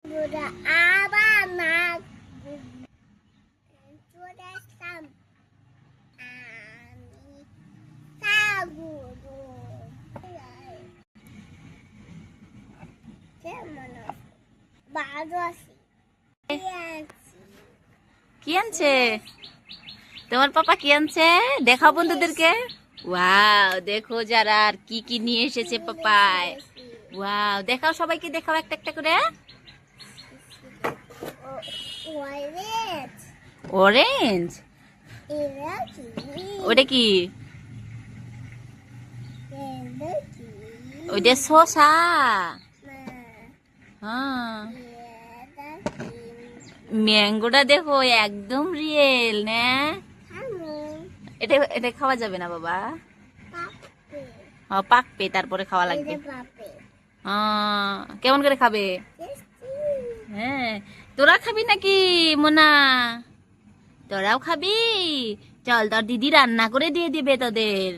আবার না চলে আসলাম আমি সাগুরু কেমন ভালো আছি কি আনছে তোমার পাপা? কি আনছে দেখাও বন্ধুদেরকে। ওয়াও, দেখো যারা আর কি কি নিয়ে এসেছে পাপায়। ওয়াও, দেখাও সবাইকে, দেখাও একটা একটা করে। অরেঞ্জ? ওটা কি? ওইটা শসা। হ্যাঁ, ম্যাঙ্গোটা দেখো একদম রিয়েল না। এটা এটা খাওয়া যাবে না বাবা। পাকবে তারপরে খাওয়া লাগবে। কেমন করে খাবে? হ্যাঁ, তোরা খাবি নাকি মোনা? তোরাও খাবি? চল, তোর দিদি রান্না করে দিয়ে দিবে তোদের।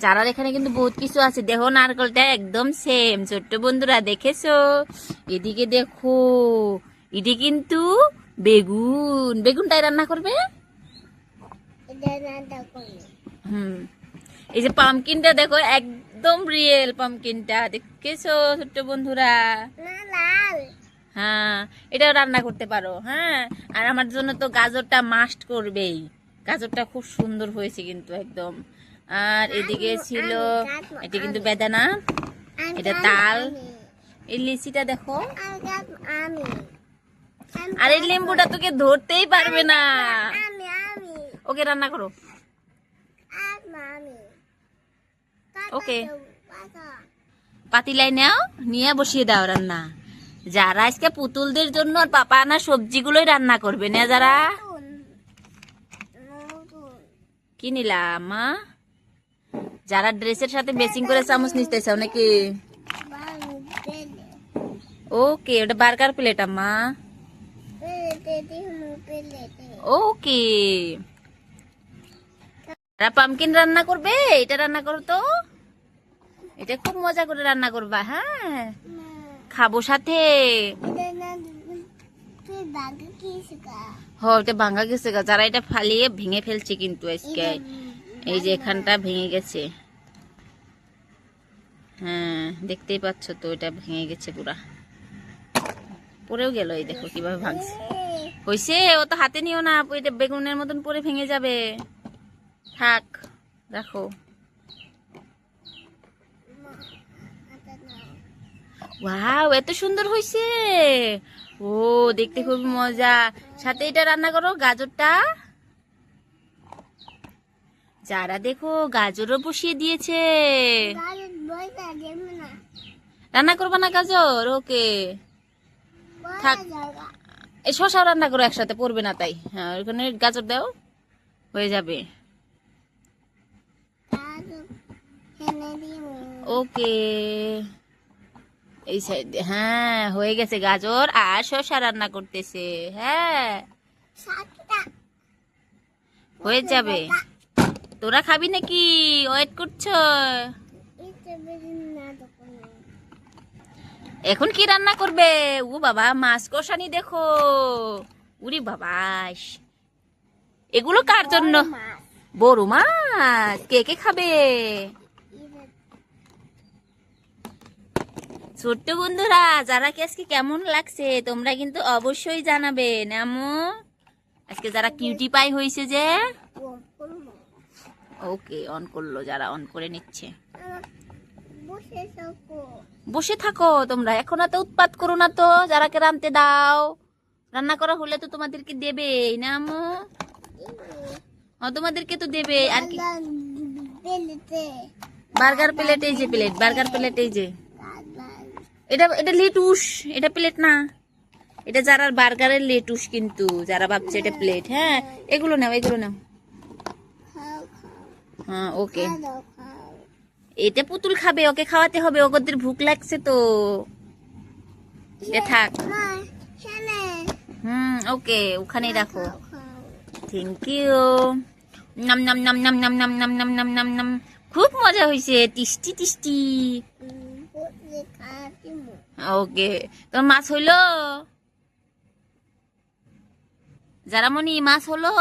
যারা এখানে কিন্তু বহুত কিছু আছে, দেখো নারকেলটা একদম সেম। ছোট্ট বন্ধুরা দেখেছো? এদিকে দেখো, এটি কিন্তু বেগুন। বেগুনটাই রান্না করবে। এই যে পামকিনটা দেখো, একদম রিয়েল পামকিনটা। দেখেছো ছোট্ট বন্ধুরা? হ্যাঁ, এটাও রান্না করতে পারো। হ্যাঁ, আর আমার জন্য তো গাজরটা মাস্ট করবেই। গাজরটা খুব সুন্দর হয়েছে কিন্তু একদম। আর এদিকে ছিল, এটা কিন্তু বেদানা, এটা তাল, এই লিচিটা দেখো। আর এই লেম্বুটা তোকে ধরতেই পারবে না। ওকে রান্না করো। ওকে, পাতিলাই নাও, নিয়ে বসিয়ে দাও রান্না। যারা আজকে পুতুলদের জন্য আর পাপা আনা সবজিগুলোই রান্না করবে না। যারা কি নিলাম মা? যারা ড্রেসের সাথে ম্যাচিং করে চামচ নিতে চাও নাকি? ওকে, ওটা বার্গার প্লেট আম্মা। ওকে, পামকিন রান্না করবে। এটা রান্না করো তো, এটা খুব মজা করে রান্না করবা। হ্যাঁ, খাবো সাথে। এটা ভাঙা গেছে গা। যারা এটা ফালিয়ে ভেঙে ফেলছে কিন্তু আজকে। এই যে এখানটা ভেঙে গেছে। হ্যাঁ, দেখতেই পাচ্ছ তো, এটা ভেঙে গেছে পুরা, পড়েও গেল। এই দেখো কিভাবে ভাঙছে। হয়েছে, ও তো হাতে নিও না, এটা বেগুনের মতন পরে ভেঙে যাবে। থাক, রাখো। ওয়াও, এত সুন্দর হয়েছে। ও, দেখতে খুব মজা। সাথে এটা রান্না করো, গাজরটা। যারা দেখো গাজরও বসিয়ে দিয়েছে। রান্না করবা না গাজর? ওকে, থাক। এই শসাও রান্না করো একসাথে, পড়বে না তাই। হ্যাঁ, ওখানে গাজর দাও, হয়ে যাবে। ওকে, এই সাইডে। হ্যাঁ, হয়ে গেছে। গাজর আর শসা রান্না করতেছে। হ্যাঁ, হয়ে যাবে। তোরা খাবি নাকি? ওয়েট করছো? এখন কি রান্না করবে? ও বাবা, মাছ কষানি দেখো। উরি বাবাস, এগুলো কার জন্য? বড় মাছ। কে কে খাবে? ছোট্ট বন্ধুরা, যারা কে আজকে কেমন লাগছে তোমরা কিন্তু অবশ্যই জানাবে। নামো আজকে যারা কিউটি পাই হয়েছে যে। ওকে, অন করলো। যারা অন করে নিচ্ছে, বসে থাকো তোমরা। এখন এত উৎপাত করো না তো। যারাকে রাঁধতে দাও, রান্না করা হলে তো তোমাদেরকে দেবে। নামো, তোমাদেরকে তো দেবে। আর কি? Burger plate. এই যে প্লেট, বার্গার প্লেট। এই যে এটা, এটা লেটুস, এটা প্লেট না। এটা যারা বার্গারের লেটুস কিন্তু, যারা ভাবছে এটা প্লেট। হ্যাঁ, এগুলো নাও, এগুলো নাও। হ্যাঁ, ওকে। এটা পুতুল খাবে, ওকে খাওয়াতে হবে। ওদের ভুক লাগছে তো। এটা থাক। ওকে, ওখানেই রাখো। Thank you. নাম নাম নাম নাম নাম নাম নাম নাম নাম নাম নাম। খুব মজা হয়েছে, টিস্টি টিস্টি। ওকে, তোমার মাছ হইলো? জারামণি মাছ হলো?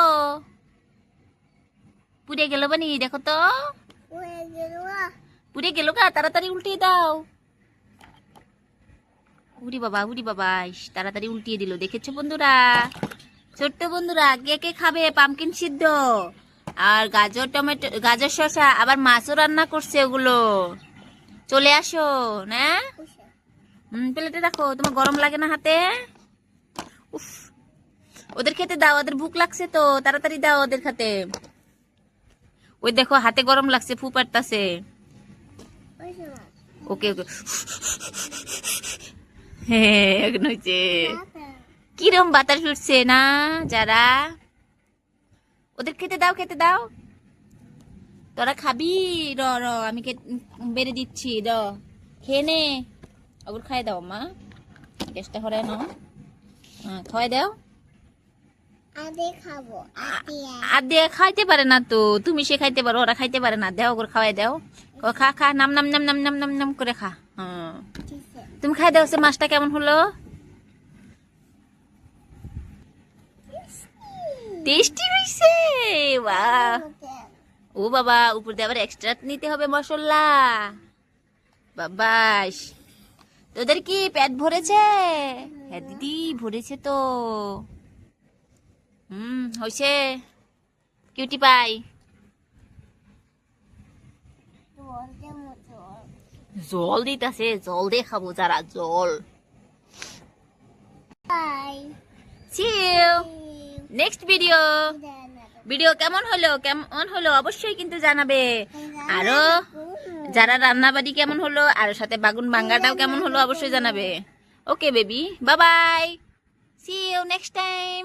পুড়ে গেল বানি, দেখো তো। হয়ে গেল। পুড়ে গেল গা, তাড়াতাড়ি উল্টিয়ে দাও। উড়ি বাবা, ইস, তাড়াতাড়ি উল্টিয়ে দিল। দেখেছো বন্ধুরা? ছোট্ট বন্ধুরা, কে কে খাবে পামকিন সিদ্ধ আর গাজর টমেটো, গাজর শসা, আবার মাছও রান্না করছে ওগুলো। চলে আসো না। প্লেটে রাখো, তোমার গরম লাগে না হাতে? উফ, ওদের খেতে দাও, ওদের ভুক লাগছে তো, তাড়াতাড়ি দাও ওদের খেতে। ওই দেখো হাতে গরম লাগছে, ফু পারতাছে। ওকে ওকে, হ্যাঁ এখন হয়েছে। কিরম বাতাস উঠছে না যারা, ওদের খেতে দাও, খেতে দাও। তোরা খাবি? র র আমি বেড়ে দিচ্ছি, র খেয়ে নে। ওগুলো খাই দাও মা, গ্যাসটা হরাই নাও। খাওয়াই দাও। আদে খাবো। আর দিয়ে খাইতে পারে না তো, তুমি সে খাইতে পারো, ওরা খাইতে পারে না। দেও ওগুলো খাওয়াই দাও। খা খা, নাম নাম নাম নাম নাম নাম নাম করে খা। তুমি খাই দাও। সে মাছটা কেমন হলো? টেস্টি হয়েছে। বাহ, ও বাবা, উপর দিয়ে আবার এক্সট্রা নিতে হবে মশলা। বাবাস, তোদের কি পেট ভরেছে? হ্যাঁ দিদি, ভরেছে তো। হয়েছে। Cutie pie. জল দিতেছে, জল দিয়ে খাবো যারা, জল। নেক্সট ভিডিও কেমন হলো অবশ্যই কিন্তু জানাবে। আরো যারা রান্নাবাড়ি কেমন হলো, আর সাথে বাগুন বাঙ্গাটাও কেমন হলো অবশ্যই জানাবে। Okay baby, bye bye, see you next time.